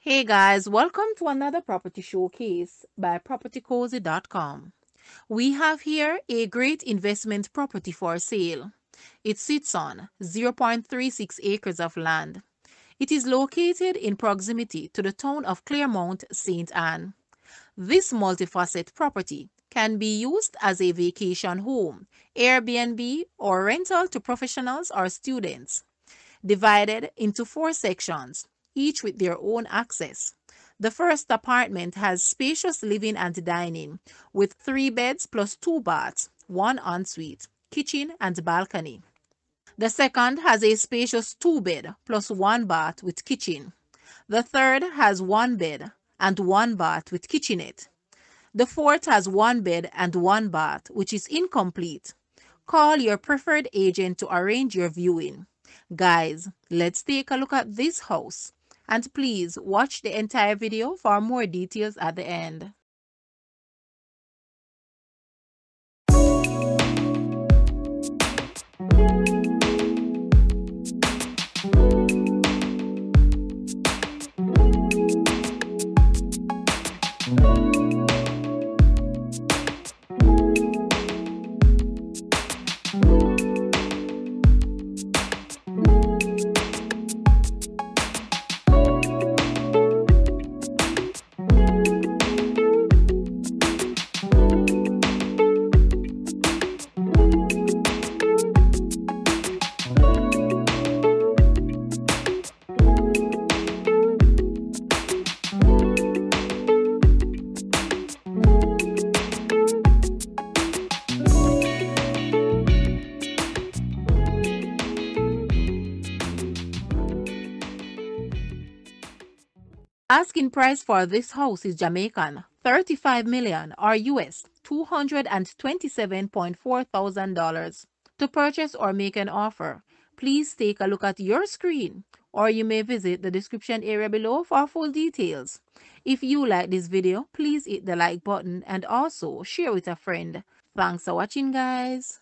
Hey guys, welcome to another property showcase by propertycozy.com. We have here a great investment property for sale. It sits on 0.36 acres of land. It is located in proximity to the town of Claremont, St. Anne. This multifaceted property can be used as a vacation home, Airbnb, or rental to professionals or students. Divided into 4 sections, each with their own access. The first apartment has spacious living and dining, with 3 beds plus 2 baths, 1 ensuite, kitchen and balcony. The second has a spacious 2-bed plus 1 bath with kitchen. The third has 1 bed and 1 bath with kitchenette. The fourth has 1 bed and 1 bath, which is incomplete. Call your preferred agent to arrange your viewing. Guys, let's take a look at this house. And please watch the entire video for more details at the end. Asking price for this house is Jamaican, 35 million or US $227.4 thousand. To purchase or make an offer, please take a look at your screen, or you may visit the description area below for full details. If you like this video, please hit the like button and also share with a friend. Thanks for watching, guys.